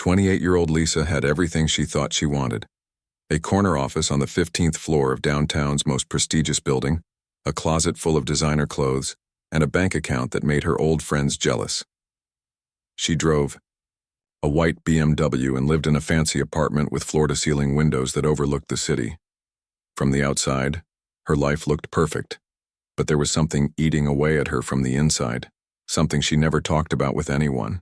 28-year-old Lisa had everything she thought she wanted. A corner office on the 15th floor of downtown's most prestigious building, a closet full of designer clothes, and a bank account that made her old friends jealous. She drove a white BMW and lived in a fancy apartment with floor-to-ceiling windows that overlooked the city. From the outside, her life looked perfect, but there was something eating away at her from the inside, something she never talked about with anyone.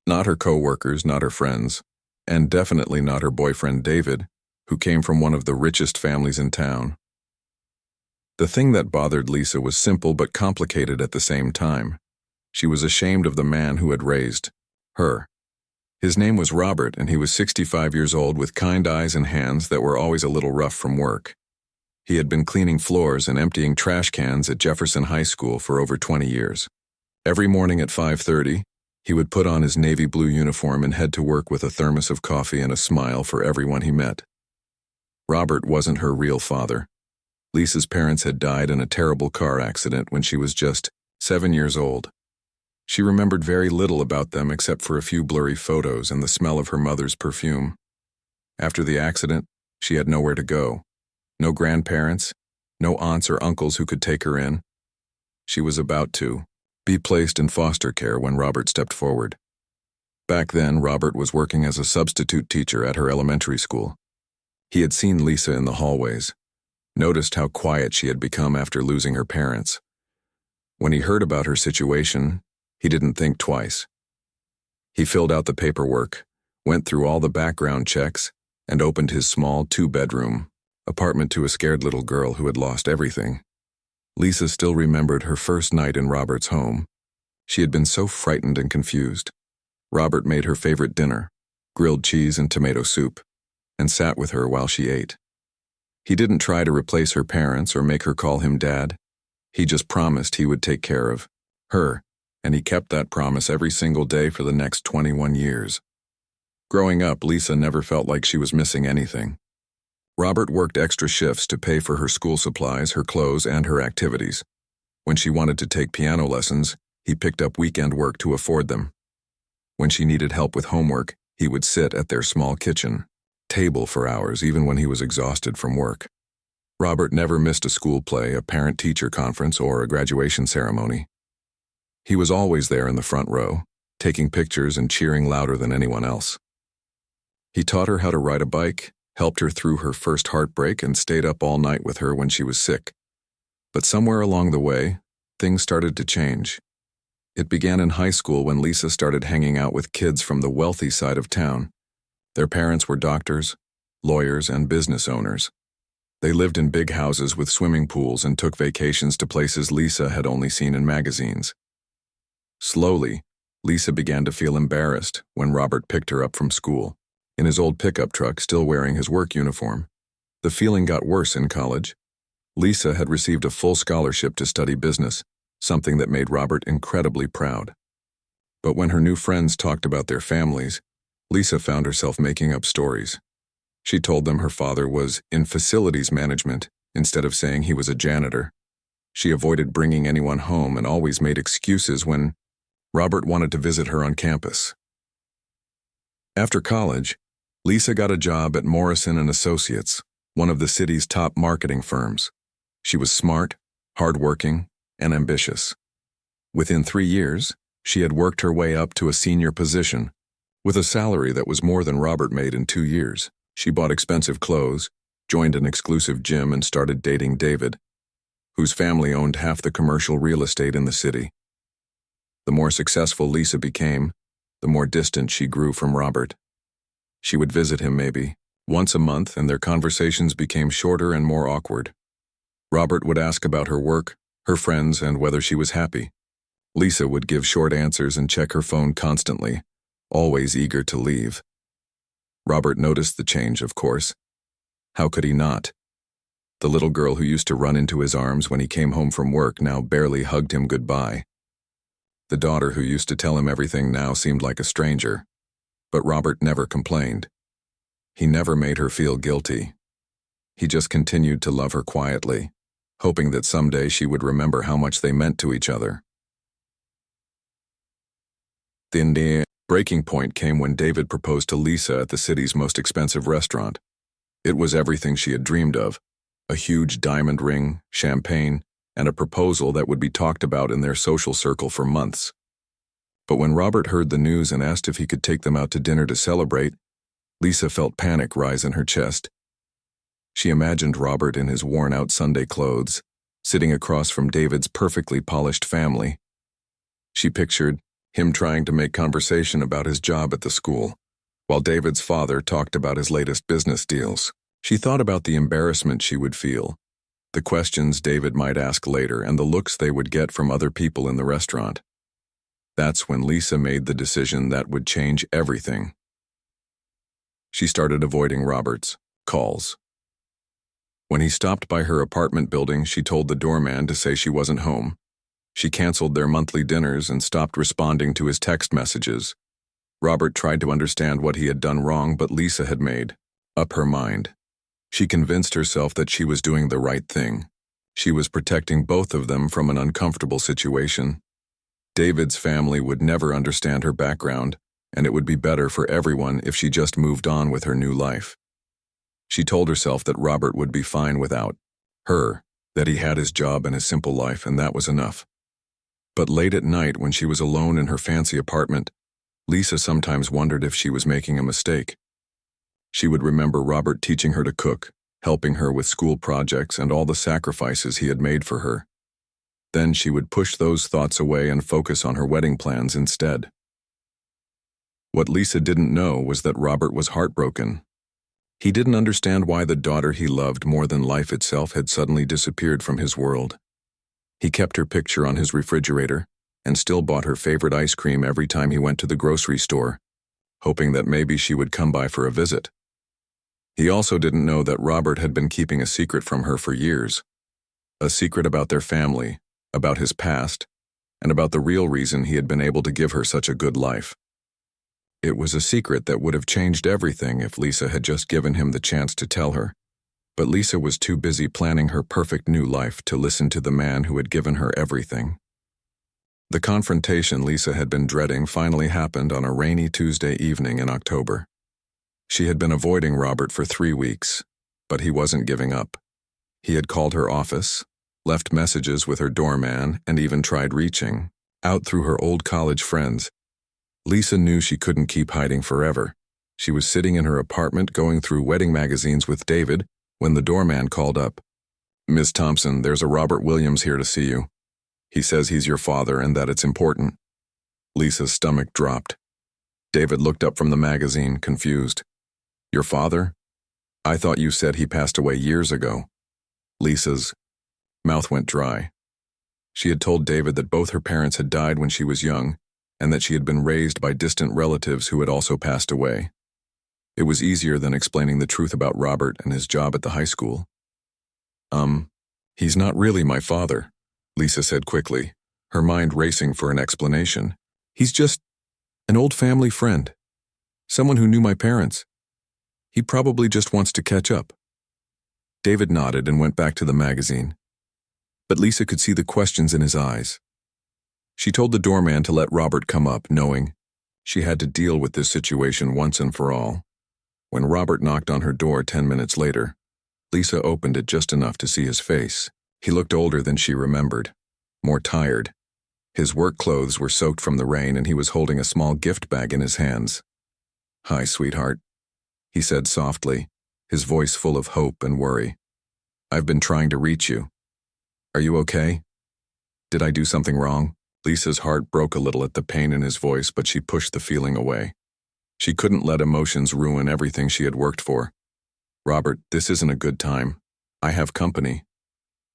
Not her co-workers, not her friends, and definitely not her boyfriend David, who came from one of the richest families in town. The thing that bothered Lisa was simple but complicated at the same time. She was ashamed of the man who had raised her. His name was Robert, and he was 65 years old with kind eyes and hands that were always a little rough from work. He had been cleaning floors and emptying trash cans at Jefferson High School for over 20 years. Every morning at 5:30, he would put on his navy blue uniform and head to work with a thermos of coffee and a smile for everyone he met. Robert wasn't her real father. Lisa's parents had died in a terrible car accident when she was just 7 years old. She remembered very little about them except for a few blurry photos and the smell of her mother's perfume. After the accident, she had nowhere to go. No grandparents, no aunts or uncles who could take her in. She was about to be placed in foster care when Robert stepped forward. Back then, Robert was working as a substitute teacher at her elementary school. He had seen Lisa in the hallways, noticed how quiet she had become after losing her parents. When he heard about her situation, he didn't think twice. He filled out the paperwork, went through all the background checks, and opened his small 2-bedroom apartment to a scared little girl who had lost everything. Lisa still remembered her first night in Robert's home. She had been so frightened and confused. Robert made her favorite dinner, grilled cheese and tomato soup, and sat with her while she ate. He didn't try to replace her parents or make her call him Dad. He just promised he would take care of her, and he kept that promise every single day for the next 21 years. Growing up, Lisa never felt like she was missing anything. Robert worked extra shifts to pay for her school supplies, her clothes, and her activities. When she wanted to take piano lessons, he picked up weekend work to afford them. When she needed help with homework, he would sit at their small kitchen table for hours, even when he was exhausted from work. Robert never missed a school play, a parent-teacher conference, or a graduation ceremony. He was always there in the front row, taking pictures and cheering louder than anyone else. He taught her how to ride a bike, helped her through her first heartbreak, and stayed up all night with her when she was sick. But somewhere along the way, things started to change. It began in high school when Lisa started hanging out with kids from the wealthy side of town. Their parents were doctors, lawyers, and business owners. They lived in big houses with swimming pools and took vacations to places Lisa had only seen in magazines. Slowly, Lisa began to feel embarrassed when Robert picked her up from school, in his old pickup truck, still wearing his work uniform. The feeling got worse in college. Lisa had received a full scholarship to study business, something that made Robert incredibly proud. But when her new friends talked about their families, Lisa found herself making up stories. She told them her father was in facilities management instead of saying he was a janitor. She avoided bringing anyone home and always made excuses when Robert wanted to visit her on campus. After college, Lisa got a job at Morrison & Associates, one of the city's top marketing firms. She was smart, hardworking, and ambitious. Within 3 years, she had worked her way up to a senior position, with a salary that was more than Robert made in 2 years. She bought expensive clothes, joined an exclusive gym, and started dating David, whose family owned half the commercial real estate in the city. The more successful Lisa became, the more distant she grew from Robert. She would visit him maybe once a month, and their conversations became shorter and more awkward. Robert would ask about her work, her friends, and whether she was happy. Lisa would give short answers and check her phone constantly, always eager to leave. Robert noticed the change, of course. How could he not? The little girl who used to run into his arms when he came home from work now barely hugged him goodbye. The daughter who used to tell him everything now seemed like a stranger. But Robert never complained. He never made her feel guilty. He just continued to love her quietly, hoping that someday she would remember how much they meant to each other. The Breaking point came when David proposed to Lisa at the city's most expensive restaurant. It was everything she had dreamed of: a huge diamond ring, champagne, and a proposal that would be talked about in their social circle for months. But when Robert heard the news and asked if he could take them out to dinner to celebrate, Lisa felt panic rise in her chest. She imagined Robert in his worn-out Sunday clothes, sitting across from David's perfectly polished family. She pictured him trying to make conversation about his job at the school, while David's father talked about his latest business deals. She thought about the embarrassment she would feel, the questions David might ask later, and the looks they would get from other people in the restaurant. That's when Lisa made the decision that would change everything. She started avoiding Robert's calls. When he stopped by her apartment building, she told the doorman to say she wasn't home. She canceled their monthly dinners and stopped responding to his text messages. Robert tried to understand what he had done wrong, but Lisa had made up her mind. She convinced herself that she was doing the right thing. She was protecting both of them from an uncomfortable situation. David's family would never understand her background, and it would be better for everyone if she just moved on with her new life. She told herself that Robert would be fine without her, that he had his job and his simple life, and that was enough. But late at night, when she was alone in her fancy apartment, Lisa sometimes wondered if she was making a mistake. She would remember Robert teaching her to cook, helping her with school projects, and all the sacrifices he had made for her. Then she would push those thoughts away and focus on her wedding plans instead. What Lisa didn't know was that Robert was heartbroken. He didn't understand why the daughter he loved more than life itself had suddenly disappeared from his world. He kept her picture on his refrigerator and still bought her favorite ice cream every time he went to the grocery store, hoping that maybe she would come by for a visit. He also didn't know that Robert had been keeping a secret from her for years. A secret about their family, about his past, and about the real reason he had been able to give her such a good life. It was a secret that would have changed everything if Lisa had just given him the chance to tell her. But Lisa was too busy planning her perfect new life to listen to the man who had given her everything. The confrontation Lisa had been dreading finally happened on a rainy Tuesday evening in October. She had been avoiding Robert for 3 weeks, but he wasn't giving up. He had called her office, left messages with her doorman, and even tried reaching out through her old college friends. Lisa knew she couldn't keep hiding forever. She was sitting in her apartment going through wedding magazines with David when the doorman called up. "Miss Thompson, there's a Robert Williams here to see you. He says he's your father and that it's important." Lisa's stomach dropped. David looked up from the magazine, confused. "Your father? I thought you said he passed away years ago." Lisa's mouth went dry. She had told David that both her parents had died when she was young, and that she had been raised by distant relatives who had also passed away. It was easier than explaining the truth about Robert and his job at the high school. He's not really my father," Lisa said quickly, her mind racing for an explanation. "He's just an old family friend, someone who knew my parents. He probably just wants to catch up." David nodded and went back to the magazine. But Lisa could see the questions in his eyes. She told the doorman to let Robert come up, knowing she had to deal with this situation once and for all. When Robert knocked on her door 10 minutes later, Lisa opened it just enough to see his face. He looked older than she remembered, more tired. His work clothes were soaked from the rain, and he was holding a small gift bag in his hands. "Hi, sweetheart," he said softly, his voice full of hope and worry. "I've been trying to reach you. Are you okay? Did I do something wrong?" Lisa's heart broke a little at the pain in his voice, but she pushed the feeling away. She couldn't let emotions ruin everything she had worked for. "Robert, this isn't a good time. I have company.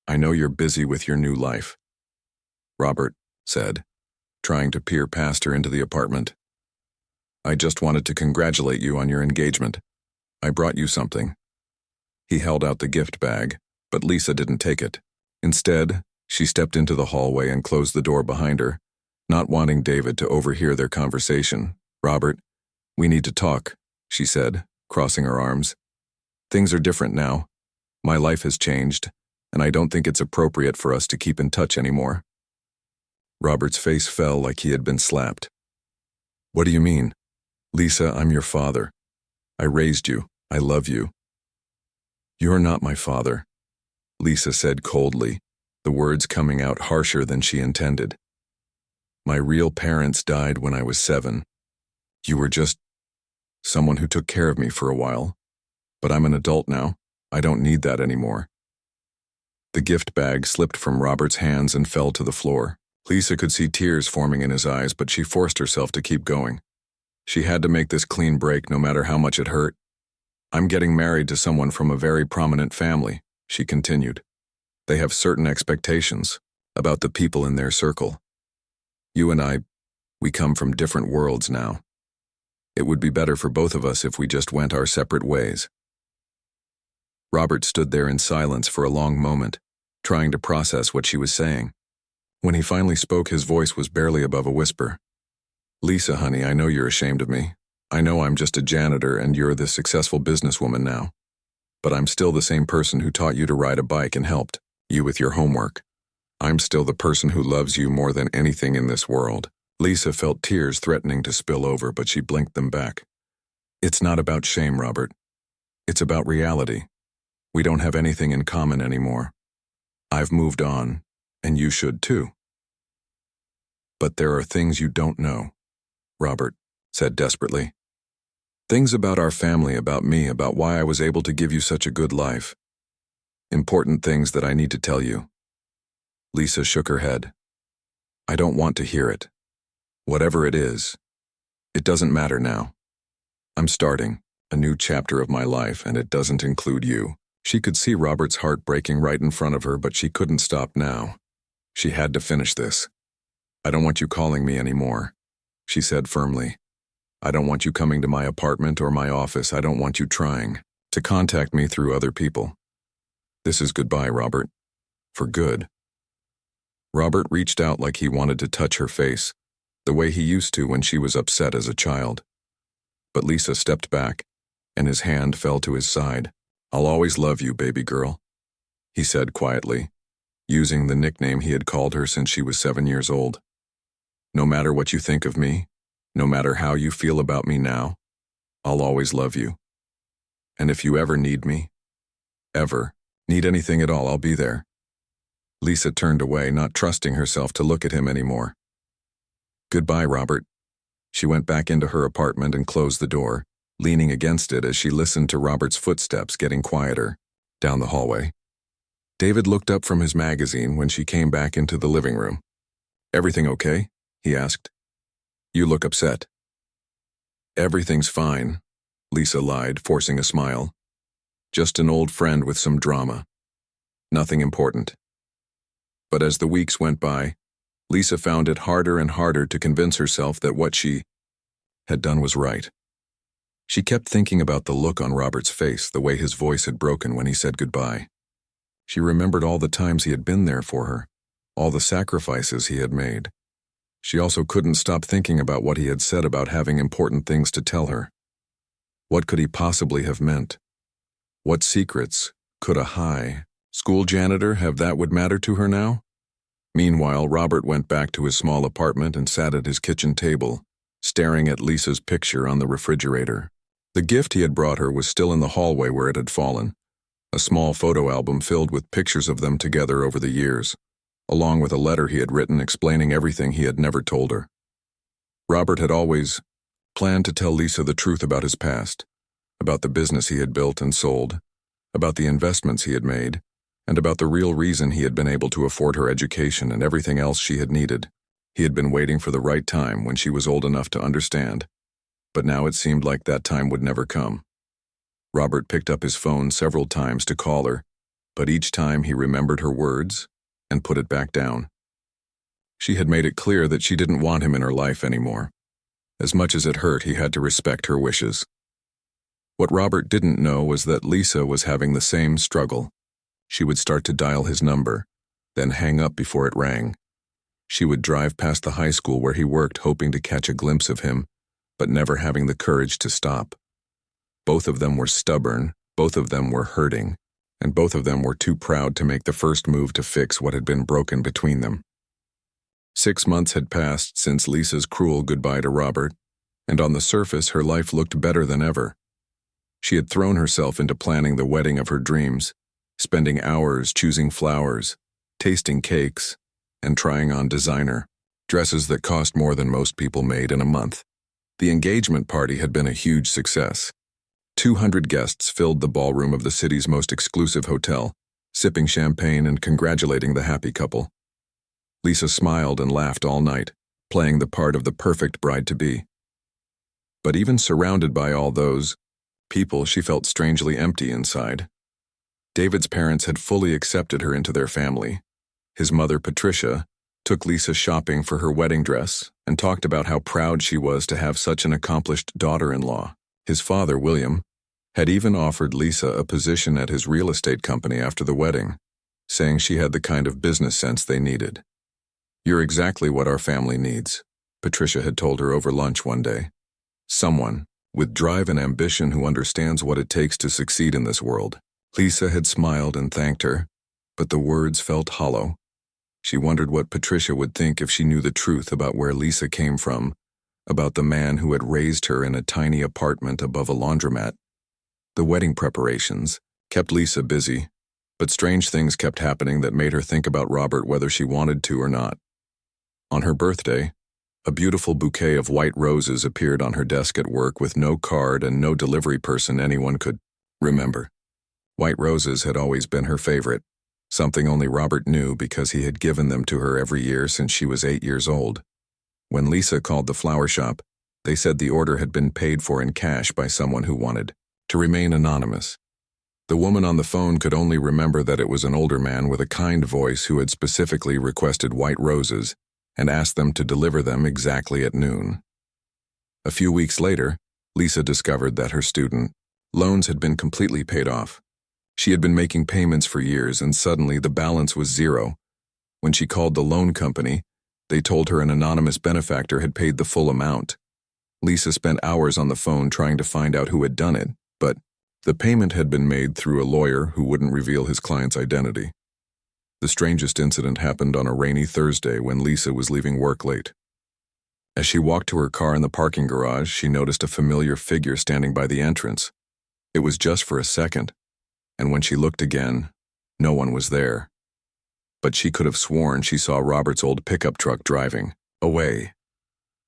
I know you're busy with your new life." Robert said, trying to peer past her into the apartment. "I just wanted to congratulate you on your engagement. I brought you something." He held out the gift bag, but Lisa didn't take it. Instead, she stepped into the hallway and closed the door behind her, not wanting David to overhear their conversation. "Robert, we need to talk," she said, crossing her arms. "Things are different now. My life has changed, and I don't think it's appropriate for us to keep in touch anymore." Robert's face fell like he had been slapped. What do you mean? Lisa, I'm your father. I raised you. I love you. You're not my father, Lisa said coldly, the words coming out harsher than she intended. My real parents died when I was 7. You were just someone who took care of me for a while. But I'm an adult now. I don't need that anymore. The gift bag slipped from Robert's hands and fell to the floor. Lisa could see tears forming in his eyes, but she forced herself to keep going. She had to make this clean break no matter how much it hurt. I'm getting married to someone from a very prominent family, she continued. They have certain expectations about the people in their circle. You and I, we come from different worlds now. It would be better for both of us if we just went our separate ways. Robert stood there in silence for a long moment, trying to process what she was saying. When he finally spoke, his voice was barely above a whisper. Lisa, honey, I know you're ashamed of me. I know I'm just a janitor and you're the successful businesswoman now. But I'm still the same person who taught you to ride a bike and helped you with your homework. I'm still the person who loves you more than anything in this world. Lisa felt tears threatening to spill over, but she blinked them back. It's not about shame, Robert. It's about reality. We don't have anything in common anymore. I've moved on, and you should too. But there are things you don't know, Robert said desperately. Things about our family, about me, about why I was able to give you such a good life. Important things that I need to tell you. Lisa shook her head. I don't want to hear it. Whatever it is, it doesn't matter now. I'm starting a new chapter of my life, and it doesn't include you. She could see Robert's heart breaking right in front of her, but she couldn't stop now. She had to finish this. I don't want you calling me anymore, she said firmly. I don't want you coming to my apartment or my office. I don't want you trying to contact me through other people. This is goodbye, Robert. For good. Robert reached out like he wanted to touch her face, the way he used to when she was upset as a child. But Lisa stepped back, and his hand fell to his side. I'll always love you, baby girl, he said quietly, using the nickname he had called her since she was 7 years old. No matter what you think of me, no matter how you feel about me now, I'll always love you. And if you ever need me, ever need anything at all, I'll be there. Lisa turned away, not trusting herself to look at him anymore. Goodbye, Robert. She went back into her apartment and closed the door, leaning against it as she listened to Robert's footsteps getting quieter down the hallway. David looked up from his magazine when she came back into the living room. Everything okay? He asked. You look upset. Everything's fine, Lisa lied, forcing a smile. Just an old friend with some drama. Nothing important. But as the weeks went by, Lisa found it harder and harder to convince herself that what she had done was right. She kept thinking about the look on Robert's face, the way his voice had broken when he said goodbye. She remembered all the times he had been there for her, all the sacrifices he had made. She also couldn't stop thinking about what he had said about having important things to tell her. What could he possibly have meant? What secrets could a high school janitor have that would matter to her now? Meanwhile, Robert went back to his small apartment and sat at his kitchen table, staring at Lisa's picture on the refrigerator. The gift he had brought her was still in the hallway where it had fallen, a small photo album filled with pictures of them together over the years, along with a letter he had written explaining everything he had never told her. Robert had always planned to tell Lisa the truth about his past, about the business he had built and sold, about the investments he had made, and about the real reason he had been able to afford her education and everything else she had needed. He had been waiting for the right time when she was old enough to understand, but now it seemed like that time would never come. Robert picked up his phone several times to call her, but each time he remembered her words and put it back down. She had made it clear that she didn't want him in her life anymore. As much as it hurt, he had to respect her wishes. What Robert didn't know was that Lisa was having the same struggle. She would start to dial his number, then hang up before it rang. She would drive past the high school where he worked, hoping to catch a glimpse of him, but never having the courage to stop. Both of them were stubborn, both of them were hurting, and both of them were too proud to make the first move to fix what had been broken between them. 6 months had passed since Lisa's cruel goodbye to Robert, and on the surface her life looked better than ever. She had thrown herself into planning the wedding of her dreams, spending hours choosing flowers, tasting cakes, and trying on designer dresses that cost more than most people made in a month. The engagement party had been a huge success. 200 guests filled the ballroom of the city's most exclusive hotel, sipping champagne and congratulating the happy couple. Lisa smiled and laughed all night, playing the part of the perfect bride-to-be. But even surrounded by all those people, she felt strangely empty inside. David's parents had fully accepted her into their family. His mother, Patricia, took Lisa shopping for her wedding dress and talked about how proud she was to have such an accomplished daughter-in-law. His father, William, had even offered Lisa a position at his real estate company after the wedding, saying she had the kind of business sense they needed. "You're exactly what our family needs," Patricia had told her over lunch one day. "Someone with drive and ambition who understands what it takes to succeed in this world." Lisa had smiled and thanked her, but the words felt hollow. She wondered what Patricia would think if she knew the truth about where Lisa came from, about the man who had raised her in a tiny apartment above a laundromat. The wedding preparations kept Lisa busy, but strange things kept happening that made her think about Robert whether she wanted to or not. On her birthday, a beautiful bouquet of white roses appeared on her desk at work with no card and no delivery person anyone could remember. White roses had always been her favorite, something only Robert knew because he had given them to her every year since she was 8 years old. When Lisa called the flower shop, they said the order had been paid for in cash by someone who wanted to remain anonymous. The woman on the phone could only remember that it was an older man with a kind voice who had specifically requested white roses and asked them to deliver them exactly at noon. A few weeks later, Lisa discovered that her student loans had been completely paid off. She had been making payments for years, and suddenly the balance was zero. When she called the loan company, they told her an anonymous benefactor had paid the full amount. Lisa spent hours on the phone trying to find out who had done it, but the payment had been made through a lawyer who wouldn't reveal his client's identity. The strangest incident happened on a rainy Thursday when Lisa was leaving work late. As she walked to her car in the parking garage, she noticed a familiar figure standing by the entrance. It was just for a second, and when she looked again, no one was there. But she could have sworn she saw Robert's old pickup truck driving away.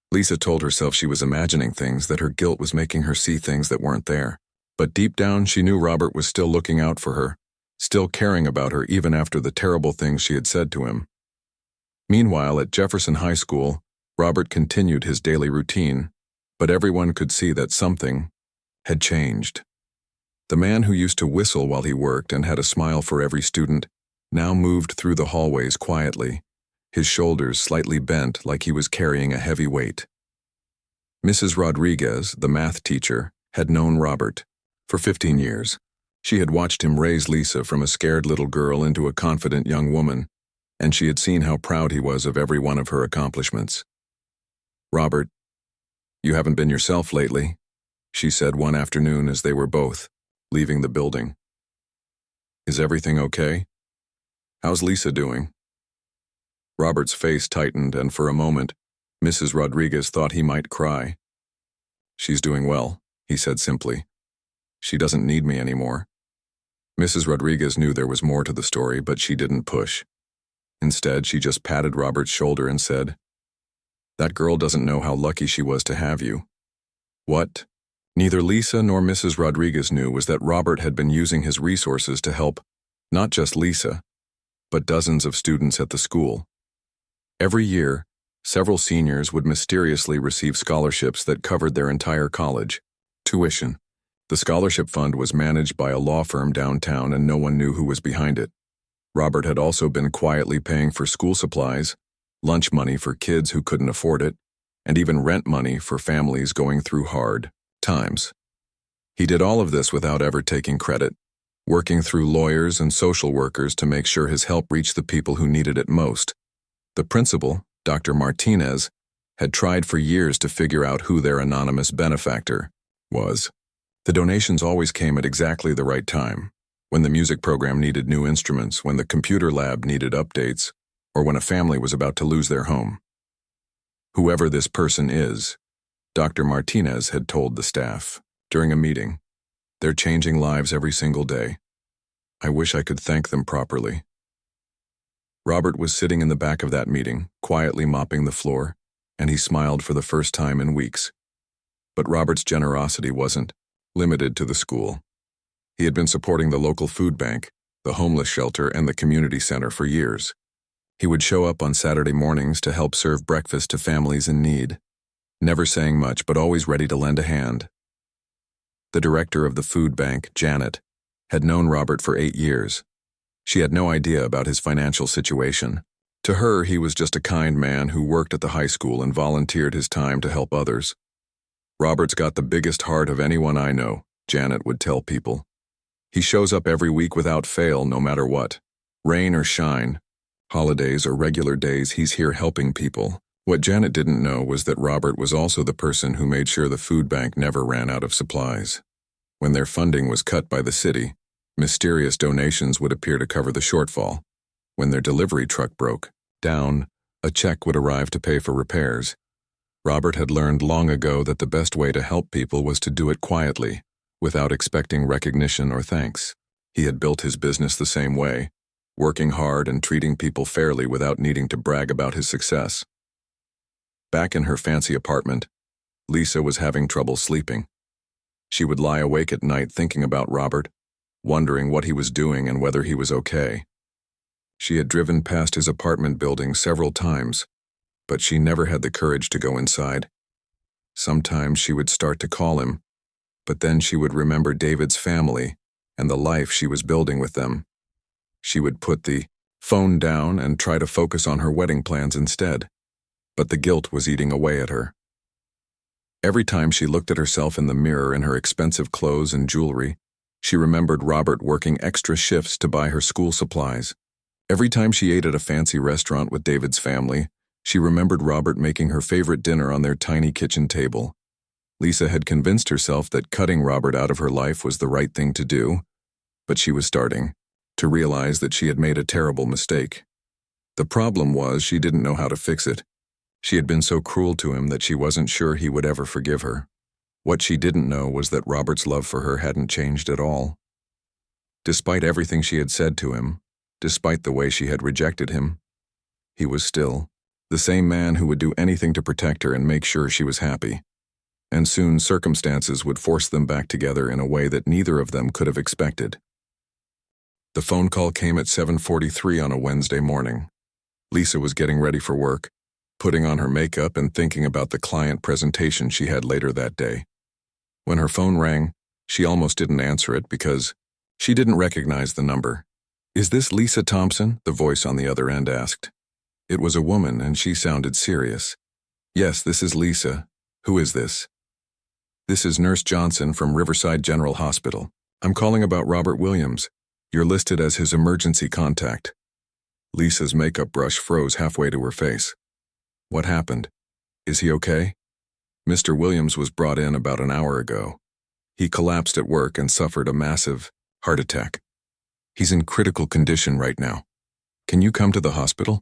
Lisa told herself she was imagining things, that her guilt was making her see things that weren't there. But deep down, she knew Robert was still looking out for her, still caring about her even after the terrible things she had said to him. Meanwhile, at Jefferson High School, Robert continued his daily routine, but everyone could see that something had changed. The man who used to whistle while he worked and had a smile for every student now moved through the hallways quietly, his shoulders slightly bent like he was carrying a heavy weight. Mrs. Rodriguez, the math teacher, had known Robert for 15 years. She had watched him raise Lisa from a scared little girl into a confident young woman, and she had seen how proud he was of every one of her accomplishments. "Robert, you haven't been yourself lately," she said one afternoon as they were both leaving the building. "Is everything okay? How's Lisa doing?" Robert's face tightened, and for a moment, Mrs. Rodriguez thought he might cry. "She's doing well," he said simply. "She doesn't need me anymore." Mrs. Rodriguez knew there was more to the story, but she didn't push. Instead, she just patted Robert's shoulder and said, "That girl doesn't know how lucky she was to have you." What neither Lisa nor Mrs. Rodriguez knew was that Robert had been using his resources to help not just Lisa, but dozens of students at the school. Every year, several seniors would mysteriously receive scholarships that covered their entire college tuition. The scholarship fund was managed by a law firm downtown, and no one knew who was behind it. Robert had also been quietly paying for school supplies, lunch money for kids who couldn't afford it, and even rent money for families going through hard times. He did all of this without ever taking credit, working through lawyers and social workers to make sure his help reached the people who needed it most. The principal, Dr. Martinez, had tried for years to figure out who their anonymous benefactor was. The donations always came at exactly the right time, when the music program needed new instruments, when the computer lab needed updates, or when a family was about to lose their home. Whoever this person is, Dr. Martinez had told the staff during a meeting. They're changing lives every single day. I wish I could thank them properly. Robert was sitting in the back of that meeting, quietly mopping the floor, and he smiled for the first time in weeks. But Robert's generosity wasn't limited to the school. He had been supporting the local food bank, the homeless shelter, and the community center for years. He would show up on Saturday mornings to help serve breakfast to families in need, never saying much but always ready to lend a hand. The director of the food bank, Janet, had known Robert for 8 years. She had no idea about his financial situation. To her, he was just a kind man who worked at the high school and volunteered his time to help others. Robert's got the biggest heart of anyone I know, Janet would tell people. He shows up every week without fail, no matter what. Rain or shine, holidays or regular days, he's here helping people. What Janet didn't know was that Robert was also the person who made sure the food bank never ran out of supplies. When their funding was cut by the city, mysterious donations would appear to cover the shortfall. When their delivery truck broke down, a check would arrive to pay for repairs. Robert had learned long ago that the best way to help people was to do it quietly, without expecting recognition or thanks. He had built his business the same way, working hard and treating people fairly without needing to brag about his success. Back in her fancy apartment, Lisa was having trouble sleeping. She would lie awake at night thinking about Robert, wondering what he was doing and whether he was okay. She had driven past his apartment building several times, but she never had the courage to go inside. Sometimes she would start to call him, but then she would remember David's family and the life she was building with them. She would put the phone down and try to focus on her wedding plans instead, but the guilt was eating away at her. Every time she looked at herself in the mirror in her expensive clothes and jewelry, she remembered Robert working extra shifts to buy her school supplies. Every time she ate at a fancy restaurant with David's family, she remembered Robert making her favorite dinner on their tiny kitchen table. Lisa had convinced herself that cutting Robert out of her life was the right thing to do, but she was starting to realize that she had made a terrible mistake. The problem was she didn't know how to fix it. She had been so cruel to him that she wasn't sure he would ever forgive her. What she didn't know was that Robert's love for her hadn't changed at all. Despite everything she had said to him, despite the way she had rejected him, he was still the same man who would do anything to protect her and make sure she was happy. And soon circumstances would force them back together in a way that neither of them could have expected. The phone call came at 7:43 on a Wednesday morning. Lisa was getting ready for work, putting on her makeup and thinking about the client presentation she had later that day. When her phone rang, she almost didn't answer it because she didn't recognize the number. "Is this Lisa Thompson?" the voice on the other end asked. It was a woman and she sounded serious. "Yes, this is Lisa. Who is this?" "This is Nurse Johnson from Riverside General Hospital. I'm calling about Robert Williams. You're listed as his emergency contact." Lisa's makeup brush froze halfway to her face. "What happened? Is he okay?" "Mr. Williams was brought in about an hour ago. He collapsed at work and suffered a massive heart attack. He's in critical condition right now. Can you come to the hospital?"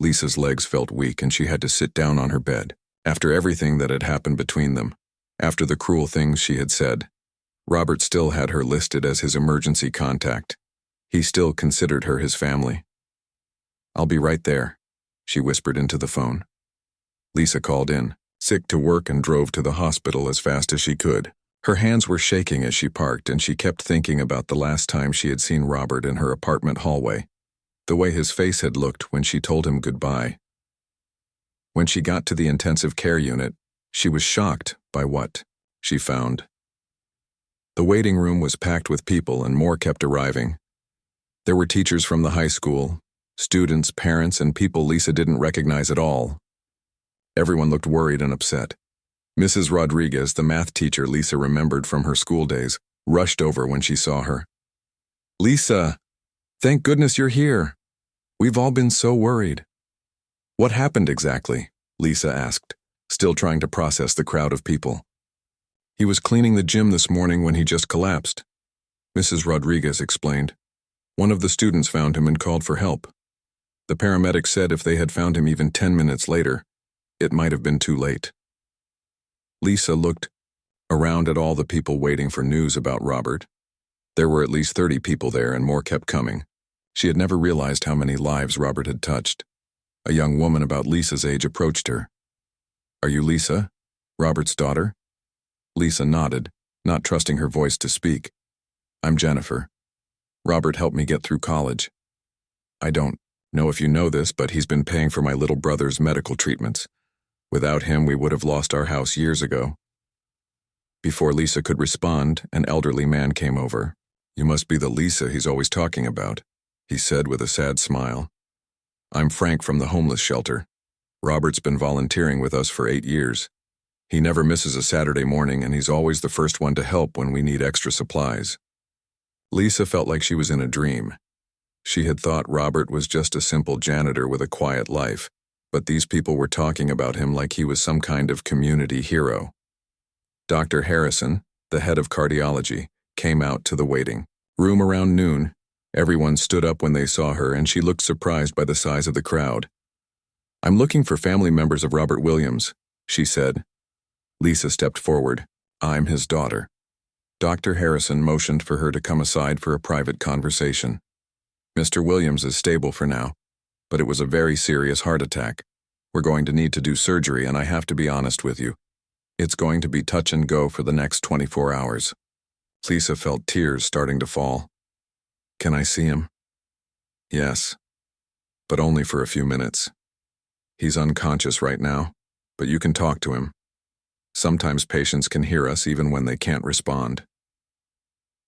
Lisa's legs felt weak and she had to sit down on her bed. After everything that had happened between them, after the cruel things she had said, Robert still had her listed as his emergency contact. He still considered her his family. "I'll be right there," she whispered into the phone. Lisa called in, sick to work, and drove to the hospital as fast as she could. Her hands were shaking as she parked, and she kept thinking about the last time she had seen Robert in her apartment hallway, the way his face had looked when she told him goodbye. When she got to the intensive care unit, she was shocked by what she found. The waiting room was packed with people and more kept arriving. There were teachers from the high school, students, parents, and people Lisa didn't recognize at all. Everyone looked worried and upset. Mrs. Rodriguez, the math teacher Lisa remembered from her school days, rushed over when she saw her. "Lisa, thank goodness you're here. We've all been so worried." "What happened exactly?" Lisa asked, still trying to process the crowd of people. "He was cleaning the gym this morning when he just collapsed," Mrs. Rodriguez explained. "One of the students found him and called for help. The paramedics said if they had found him even 10 minutes later, it might have been too late." Lisa looked around at all the people waiting for news about Robert. There were at least 30 people there, and more kept coming. She had never realized how many lives Robert had touched. A young woman about Lisa's age approached her. "Are you Lisa, Robert's daughter?" Lisa nodded, not trusting her voice to speak. "I'm Jennifer. Robert helped me get through college. I don't know if you know this, but he's been paying for my little brother's medical treatments. Without him, we would have lost our house years ago." Before Lisa could respond, an elderly man came over. "You must be the Lisa he's always talking about," he said with a sad smile. "I'm Frank from the homeless shelter. Robert's been volunteering with us for 8 years. He never misses a Saturday morning, and he's always the first one to help when we need extra supplies." Lisa felt like she was in a dream. She had thought Robert was just a simple janitor with a quiet life, but these people were talking about him like he was some kind of community hero. Dr. Harrison, the head of cardiology, came out to the waiting room around noon. Everyone stood up when they saw her, and she looked surprised by the size of the crowd. "I'm looking for family members of Robert Williams," she said. Lisa stepped forward. "I'm his daughter." Dr. Harrison motioned for her to come aside for a private conversation. "Mr. Williams is stable for now, but it was a very serious heart attack. We're going to need to do surgery, and I have to be honest with you. It's going to be touch and go for the next 24 hours. Lisa felt tears starting to fall. "Can I see him?" "Yes, but only for a few minutes. He's unconscious right now, but you can talk to him. Sometimes patients can hear us even when they can't respond."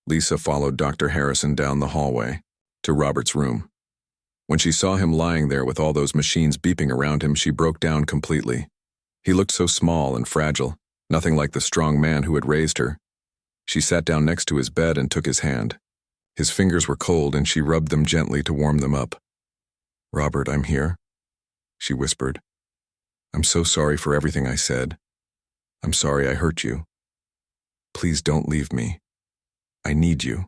Lisa followed Dr. Harrison down the hallway to Robert's room. When she saw him lying there with all those machines beeping around him, she broke down completely. He looked so small and fragile, nothing like the strong man who had raised her. She sat down next to his bed and took his hand. His fingers were cold, and she rubbed them gently to warm them up. "Robert, I'm here," she whispered. "I'm so sorry for everything I said. I'm sorry I hurt you. Please don't leave me. I need you."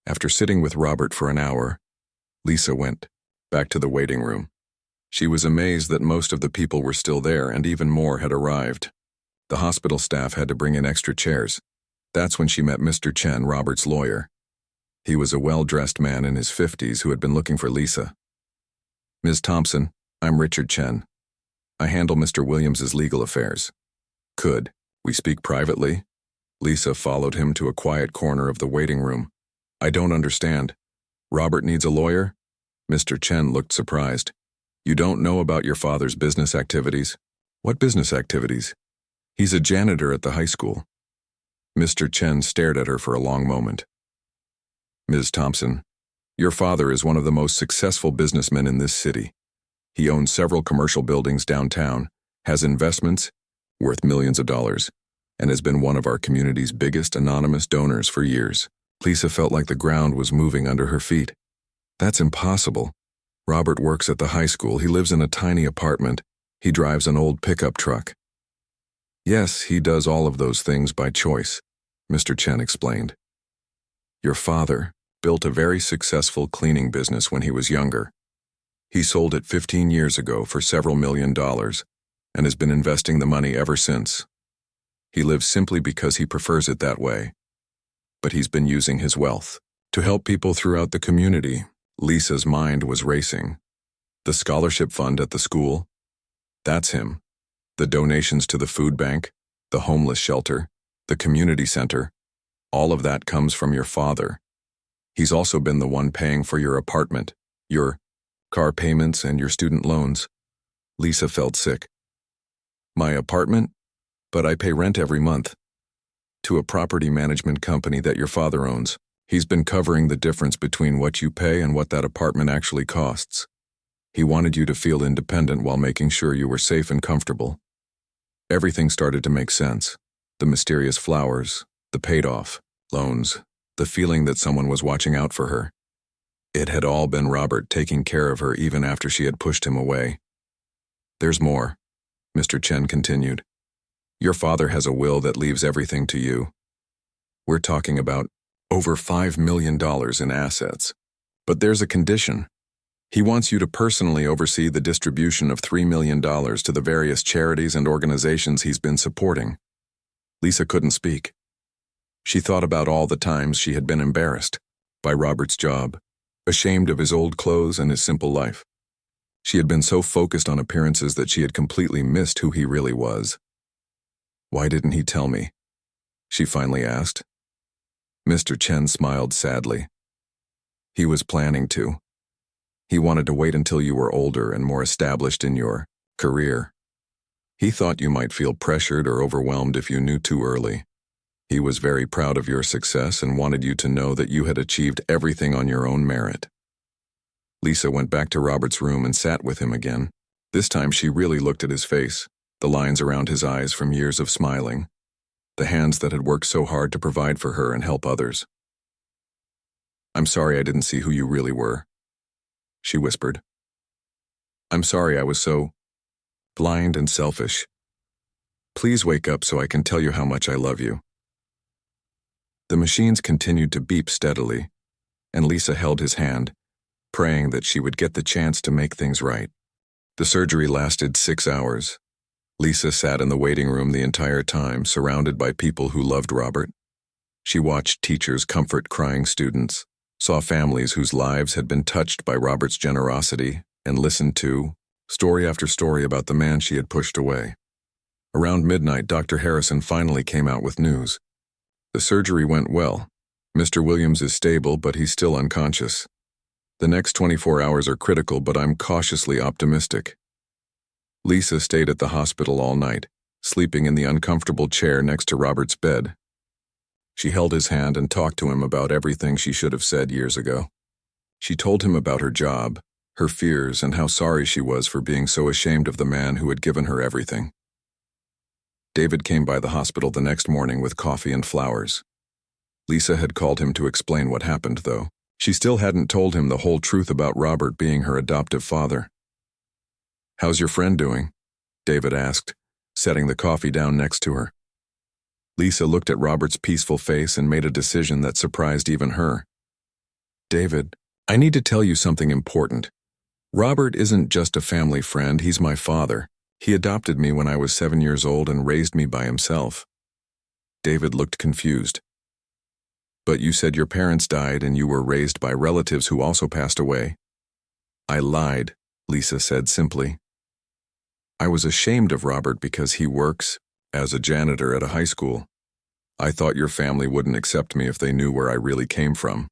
After sitting with Robert for an hour, Lisa went back to the waiting room. She was amazed that most of the people were still there, and even more had arrived. The hospital staff had to bring in extra chairs. That's when she met Mr. Chen, Robert's lawyer. He was a well-dressed man in his 50s who had been looking for Lisa. "Ms. Thompson, I'm Richard Chen. I handle Mr. Williams's legal affairs. Could we speak privately?" Lisa followed him to a quiet corner of the waiting room. "I don't understand. Robert needs a lawyer?" Mr. Chen looked surprised. "You don't know about your father's business activities?" "What business activities?" "He's a janitor at the high school." Mr. Chen stared at her for a long moment. "Ms. Thompson, your father is one of the most successful businessmen in this city. He owns several commercial buildings downtown, has investments worth millions of dollars, and has been one of our community's biggest anonymous donors for years." Lisa felt like the ground was moving under her feet. "That's impossible. Robert works at the high school. He lives in a tiny apartment. He drives an old pickup truck." "Yes, he does all of those things by choice," Mr. Chen explained. "Your father built a very successful cleaning business when he was younger. He sold it 15 years ago for several $1,000,000 and has been investing the money ever since. He lives simply because he prefers it that way. But he's been using his wealth to help people throughout the community." Lisa's mind was racing. The scholarship fund at the school? That's him. The donations to the food bank, the homeless shelter, the community center, all of that comes from your father. He's also been the one paying for your apartment, your car payments, and your student loans. Lisa felt sick. "My apartment? But I pay rent every month. To a property management company that your father owns. He's been covering the difference between what you pay and what that apartment actually costs. He wanted you to feel independent while making sure you were safe and comfortable." Everything started to make sense. The mysterious flowers, the paid-off loans, the feeling that someone was watching out for her. It had all been Robert taking care of her even after she had pushed him away. "There's more," Mr. Chen continued. "Your father has a will that leaves everything to you. We're talking about over $5 million in assets. But there's a condition. He wants you to personally oversee the distribution of $3 million to the various charities and organizations he's been supporting. Lisa couldn't speak. She thought about all the times she had been embarrassed by Robert's job, ashamed of his old clothes and his simple life. She had been so focused on appearances that she had completely missed who he really was. "Why didn't he tell me?" she finally asked. Mr. Chen smiled sadly. "He was planning to. He wanted to wait until you were older and more established in your career. He thought you might feel pressured or overwhelmed if you knew too early. He was very proud of your success and wanted you to know that you had achieved everything on your own merit." Lisa went back to Robert's room and sat with him again. This time she really looked at his face, the lines around his eyes from years of smiling, the hands that had worked so hard to provide for her and help others. "I'm sorry I didn't see who you really were," she whispered. "I'm sorry I was so blind and selfish. Please wake up so I can tell you how much I love you." The machines continued to beep steadily, and Lisa held his hand, praying that she would get the chance to make things right. The surgery lasted 6 hours. Lisa sat in the waiting room the entire time, surrounded by people who loved Robert. She watched teachers comfort crying students, saw families whose lives had been touched by Robert's generosity, and listened to story after story about the man she had pushed away. Around midnight, Dr. Harrison finally came out with news. "The surgery went well. Mr. Williams is stable, but he's still unconscious. The next 24 hours are critical, but I'm cautiously optimistic." Lisa stayed at the hospital all night, sleeping in the uncomfortable chair next to Robert's bed. She held his hand and talked to him about everything she should have said years ago. She told him about her job, her fears, and how sorry she was for being so ashamed of the man who had given her everything. David came by the hospital the next morning with coffee and flowers. Lisa had called him to explain what happened, though. She still hadn't told him the whole truth about Robert being her adoptive father. "How's your friend doing?" David asked, setting the coffee down next to her. Lisa looked at Robert's peaceful face and made a decision that surprised even her. "David, I need to tell you something important. Robert isn't just a family friend, he's my father. He adopted me when I was 7 years old and raised me by himself." David looked confused. "But you said your parents died and you were raised by relatives who also passed away." "I lied," Lisa said simply. "I was ashamed of Robert because he works as a janitor at a high school. I thought your family wouldn't accept me if they knew where I really came from."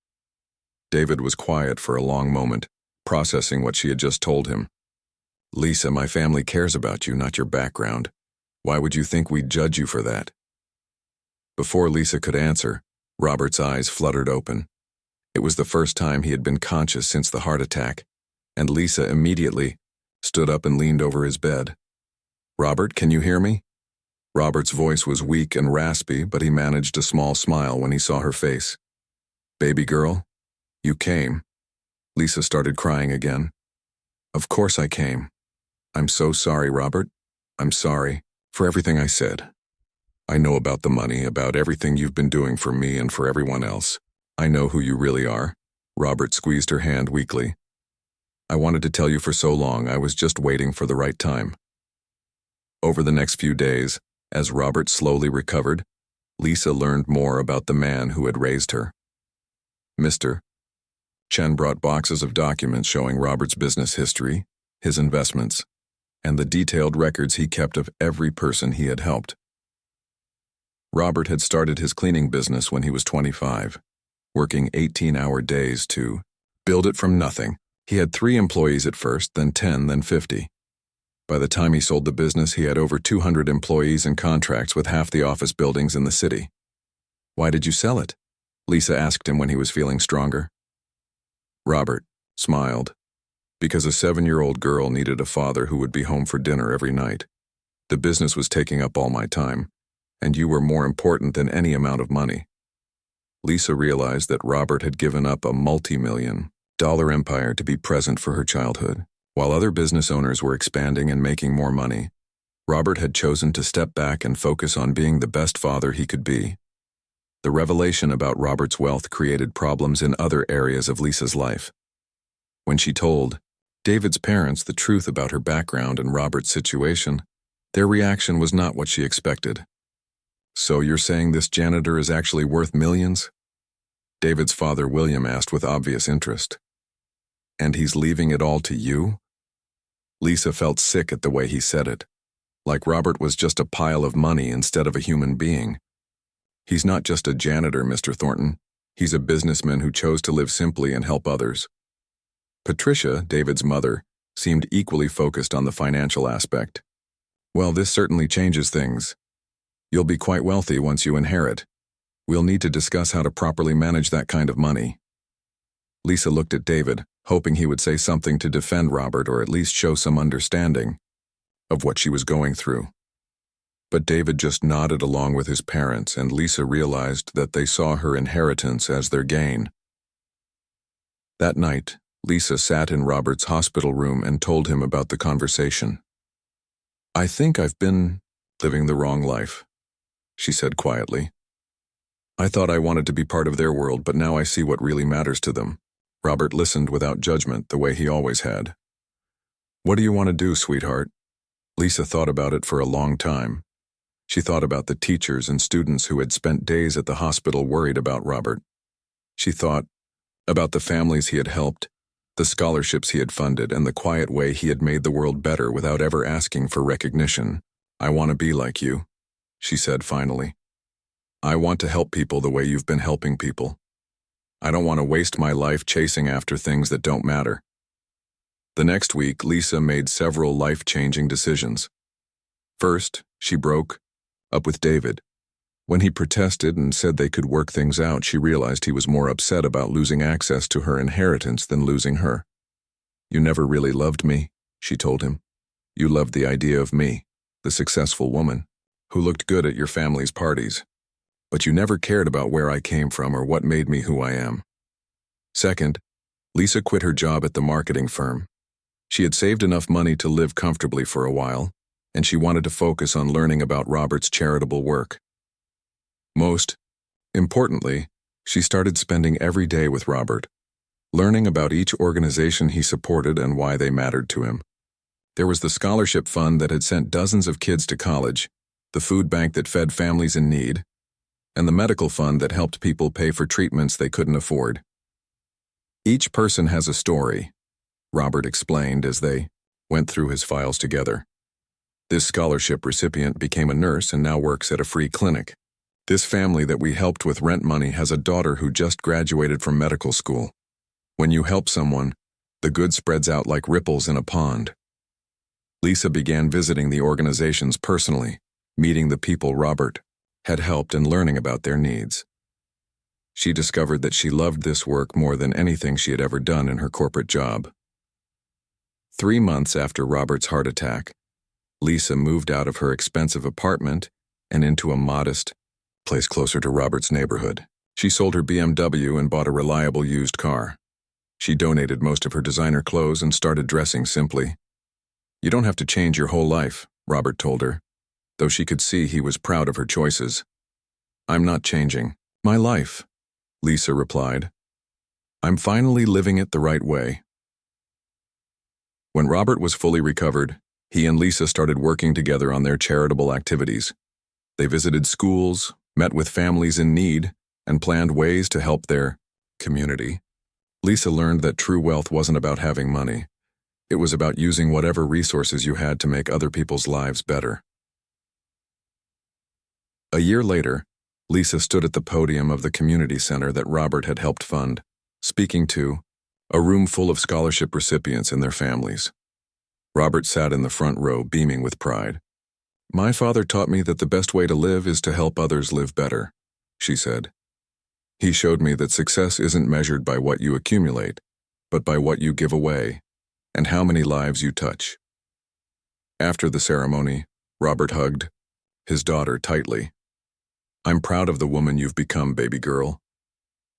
David was quiet for a long moment, processing what she had just told him. "Lisa, my family cares about you, not your background. Why would you think we'd judge you for that?" Before Lisa could answer, Robert's eyes fluttered open. It was the first time he had been conscious since the heart attack, and Lisa immediately stood up and leaned over his bed. "Robert, can you hear me?" Robert's voice was weak and raspy, but he managed a small smile when he saw her face. "Baby girl, you came." Lisa started crying again. "Of course I came. I'm so sorry, Robert. I'm sorry for everything I said. I know about the money, about everything you've been doing for me and for everyone else. I know who you really are." Robert squeezed her hand weakly. "I wanted to tell you for so long, I was just waiting for the right time." Over the next few days, as Robert slowly recovered, Lisa learned more about the man who had raised her. Mr. Chen brought boxes of documents showing Robert's business history, his investments, and the detailed records he kept of every person he had helped. Robert had started his cleaning business when he was 25, working 18-hour days to build it from nothing. He had 3 employees at first, then 10, then 50. By the time he sold the business, he had over 200 employees and contracts with half the office buildings in the city. "Why did you sell it?" Lisa asked him when he was feeling stronger. Robert smiled. "Because a 7-year-old girl needed a father who would be home for dinner every night. The business was taking up all my time, and you were more important than any amount of money." Lisa realized that Robert had given up a multi-million-dollar empire to be present for her childhood. While other business owners were expanding and making more money, Robert had chosen to step back and focus on being the best father he could be. The revelation about Robert's wealth created problems in other areas of Lisa's life. When she told David's parents the truth about her background and Robert's situation, their reaction was not what she expected. "So you're saying this janitor is actually worth millions?" David's father, William, asked with obvious interest. "And he's leaving it all to you?" Lisa felt sick at the way he said it, like Robert was just a pile of money instead of a human being. "He's not just a janitor, Mr. Thornton. He's a businessman who chose to live simply and help others." Patricia, David's mother, seemed equally focused on the financial aspect. "Well, this certainly changes things. You'll be quite wealthy once you inherit. We'll need to discuss how to properly manage that kind of money." Lisa looked at David, hoping he would say something to defend Robert or at least show some understanding of what she was going through. But David just nodded along with his parents, and Lisa realized that they saw her inheritance as their gain. That night, Lisa sat in Robert's hospital room and told him about the conversation. "I think I've been living the wrong life," she said quietly. "I thought I wanted to be part of their world, but now I see what really matters to them." Robert listened without judgment, the way he always had. "What do you want to do, sweetheart?" Lisa thought about it for a long time. She thought about the teachers and students who had spent days at the hospital worried about Robert. She thought about the families he had helped, the scholarships he had funded, and the quiet way he had made the world better without ever asking for recognition. "I want to be like you," she said finally. "I want to help people the way you've been helping people. I don't want to waste my life chasing after things that don't matter." The next week, Lisa made several life-changing decisions. First, she broke up with David. When he protested and said they could work things out, she realized he was more upset about losing access to her inheritance than losing her. "You never really loved me," she told him. "You loved the idea of me, the successful woman, who looked good at your family's parties. But you never cared about where I came from or what made me who I am." Second, Lisa quit her job at the marketing firm. She had saved enough money to live comfortably for a while, and she wanted to focus on learning about Robert's charitable work. Most importantly, she started spending every day with Robert, learning about each organization he supported and why they mattered to him. There was the scholarship fund that had sent dozens of kids to college, the food bank that fed families in need, and the medical fund that helped people pay for treatments they couldn't afford. "Each person has a story," Robert explained as they went through his files together. "This scholarship recipient became a nurse and now works at a free clinic. This family that we helped with rent money has a daughter who just graduated from medical school. When you help someone, the good spreads out like ripples in a pond." Lisa began visiting the organizations personally, meeting the people Robert had helped and learning about their needs. She discovered that she loved this work more than anything she had ever done in her corporate job. 3 months after Robert's heart attack, Lisa moved out of her expensive apartment and into a modest place closer to Robert's neighborhood. She sold her BMW and bought a reliable used car. She donated most of her designer clothes and started dressing simply. "You don't have to change your whole life," Robert told her, though she could see he was proud of her choices. "I'm not changing my life," Lisa replied. "I'm finally living it the right way." When Robert was fully recovered, he and Lisa started working together on their charitable activities. They visited schools, met with families in need, and planned ways to help their community. Lisa learned that true wealth wasn't about having money. It was about using whatever resources you had to make other people's lives better. A year later, Lisa stood at the podium of the community center that Robert had helped fund, speaking to a room full of scholarship recipients and their families. Robert sat in the front row, beaming with pride. "My father taught me that the best way to live is to help others live better," she said. "He showed me that success isn't measured by what you accumulate, but by what you give away and how many lives you touch." After the ceremony, Robert hugged his daughter tightly. "I'm proud of the woman you've become, baby girl."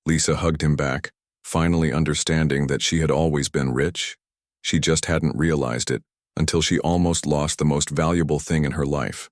Lisa hugged him back, finally understanding that she had always been rich. She just hadn't realized it until she almost lost the most valuable thing in her life.